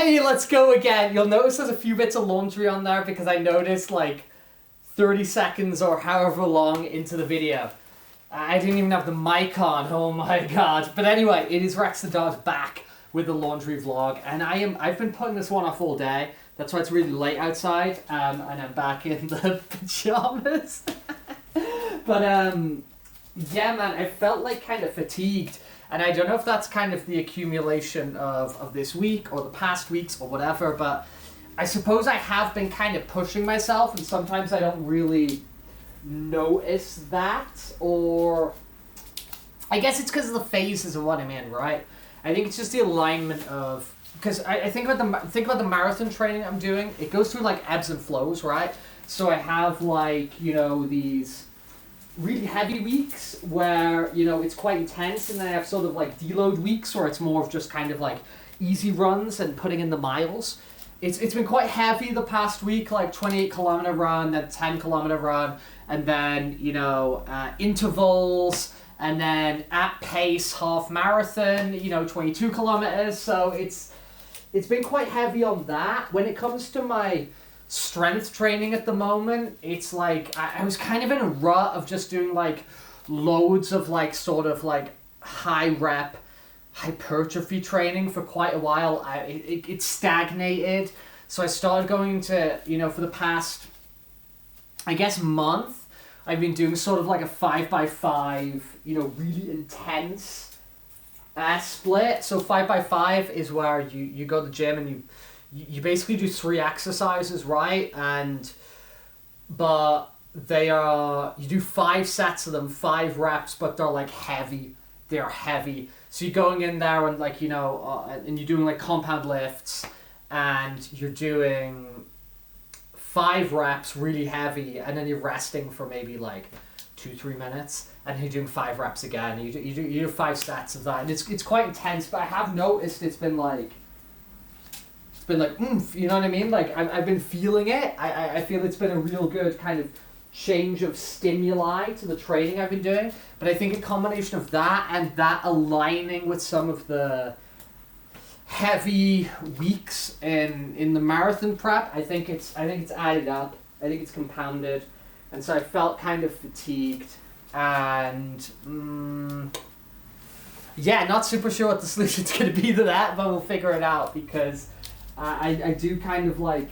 Hey, let's go again. You'll notice there's a few bits of laundry on there because I noticed like 30 seconds or however long into the video. I didn't even have the mic on, oh my god. But anyway, it is Rex the Dog back with the laundry vlog, and I've been putting this one off all day. That's why it's really late outside, and I'm back in the pajamas. But yeah man, I felt like kind of fatigued. And I don't know if that's kind of the accumulation of this week or the past weeks or whatever, but I suppose I have been kind of pushing myself, and sometimes I don't really notice that, or I guess it's because of the phases of what I'm in, right? I think it's just the alignment of, because I think about the marathon training I'm doing. It goes through like ebbs and flows, right? So I have like, you know, these really heavy weeks where, you know, it's quite intense, and then I have sort of like deload weeks where it's more of just kind of like easy runs and putting in the miles. It's been quite heavy the past week, like 28-kilometer run, then 10-kilometer run, and then, you know, intervals, and then at pace half marathon, you know, 22 kilometers. So it's been quite heavy on that. When it comes to my strength training at the moment, it's like I was kind of in a rut of just doing like loads of like sort of like high rep hypertrophy training for quite a while. It stagnated, so I started going to, you know, for the past, I guess, month, I've been doing sort of like a 5x5, you know, really intense split. So 5x5 is where you go to the gym and you basically do 3 exercises, right? But they are, you do 5 sets of them, 5 reps, but they're like heavy. They're heavy. So you're going in there and like, you know, and you're doing like compound lifts, and you're doing 5 reps really heavy, and then you're resting for maybe like 2-3 minutes, and you're doing 5 reps again. And you do 5 sets of that, and it's quite intense. But I have noticed it's been like oomph, you know what I mean? Like I've been feeling it. I feel it's been a real good kind of change of stimuli to the training I've been doing. But I think a combination of that and that aligning with some of the heavy weeks in the marathon prep, I think it's added up. I think it's compounded, and so I felt kind of fatigued, and yeah, not super sure what the solution's going to be to that, but we'll figure it out, because I do kind of like,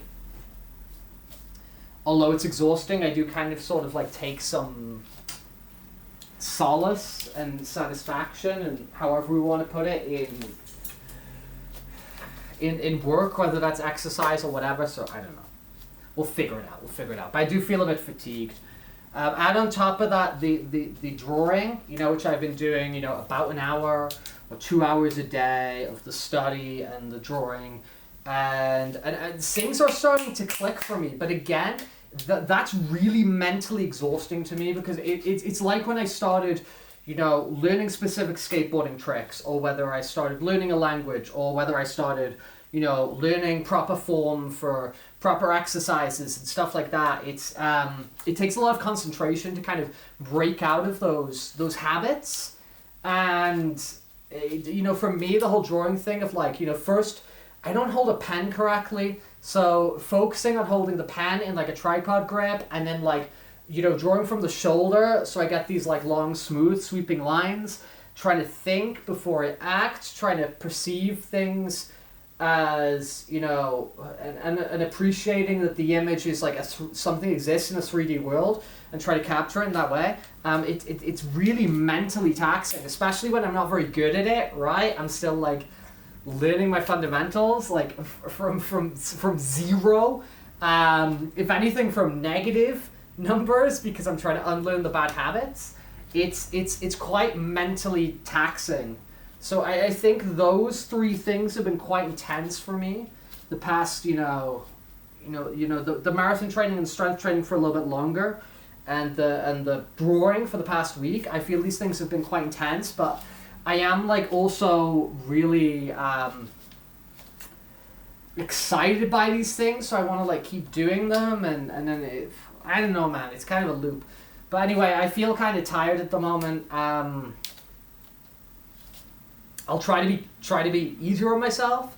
although it's exhausting, I do kind of sort of like take some solace and satisfaction, and however we want to put it, in work, whether that's exercise or whatever. So I don't know. We'll figure it out. But I do feel a bit fatigued. And on top of that, the drawing, you know, which I've been doing, you know, about an hour or 2 hours a day of the study and the drawing, and things are starting to click for me. But again, that's really mentally exhausting to me, because it's like when I started, you know, learning specific skateboarding tricks, or whether I started learning a language, or whether I started, you know, learning proper form for proper exercises and stuff like that. It takes a lot of concentration to kind of break out of those habits. And you know, for me, the whole drawing thing of like, you know, first, I don't hold a pen correctly, so focusing on holding the pen in like a tripod grip, and then like, you know, drawing from the shoulder, so I get these like long, smooth, sweeping lines, trying to think before I act, trying to perceive things as, you know, and appreciating that the image is like something exists in a 3D world, and try to capture it in that way. It's really mentally taxing, especially when I'm not very good at it, right? I'm still like learning my fundamentals, like from zero, if anything from negative numbers, because I'm trying to unlearn the bad habits. It's quite mentally taxing. So I think those 3 things have been quite intense for me the past, you know, the marathon training and strength training for a little bit longer, and the drawing for the past week. I feel these things have been quite intense, but I am like also really excited by these things, so I want to like keep doing them, and then I don't know, man, it's kind of a loop. But anyway, I feel kind of tired at the moment. I'll try to be easier on myself,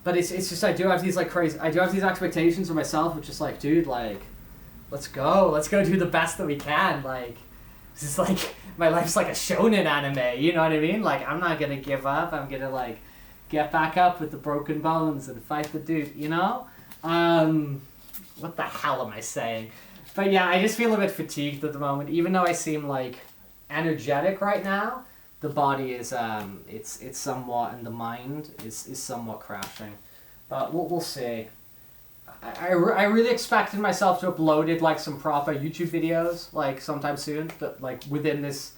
But it's just I do have these like crazy. I do have these expectations of myself, which is like, dude, like, let's go do the best that we can. Like, this is like my life's like a shonen anime. You know what I mean? Like, I'm not gonna give up. I'm gonna like get back up with the broken bones and fight the dude. You know? What the hell am I saying? But yeah, I just feel a bit fatigued at the moment. Even though I seem like energetic right now, the body is it's somewhat, and the mind is somewhat crashing. But we'll see. I really expected myself to uploaded like some proper YouTube videos like sometime soon, but like within this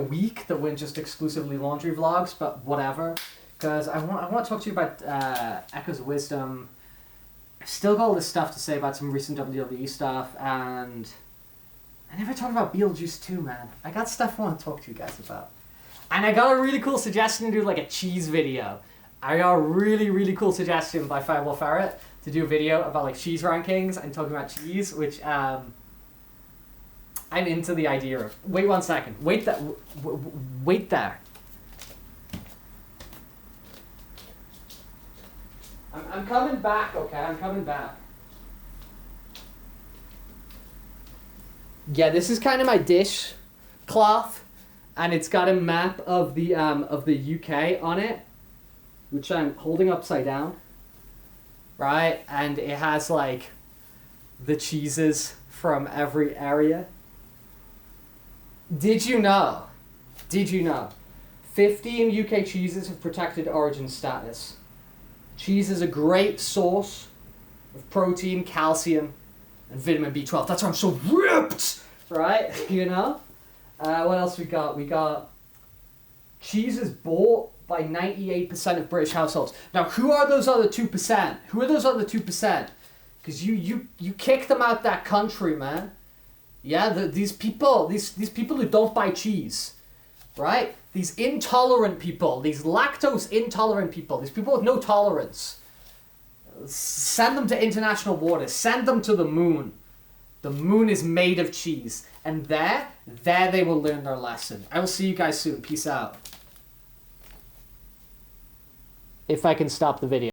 week that weren't just exclusively laundry vlogs. But whatever, because I want to talk to you about Echoes of Wisdom. I've still got all this stuff to say about some recent WWE stuff, and I never talked about Beetlejuice 2, man. I got stuff I want to talk to you guys about. And I got a really cool suggestion to do like a cheese video. I got a really cool suggestion by Fireball Ferret to do a video about like cheese rankings and talking about cheese, which I'm into the idea of. Wait 1 second. Wait there. I'm coming back, okay? I'm coming back. Yeah, this is kind of my dish cloth, and it's got a map of the UK on it, which I'm holding upside down, right? And it has like the cheeses from every area. Did you know 15 UK cheeses have protected origin status? Cheese is a great source of protein, calcium, and vitamin B12. That's why I'm so ripped, right? You know? What else we got? We got cheese is bought by 98% of British households. Now, who are those other 2%? Who are those other 2%? Because you kick them out that country, man. Yeah, these people who don't buy cheese, right? These intolerant people, these lactose intolerant people, these people with no tolerance. Send them to international waters. Send them to the moon. The moon is made of cheese. And there they will learn their lesson. I will see you guys soon. Peace out. If I can stop the video.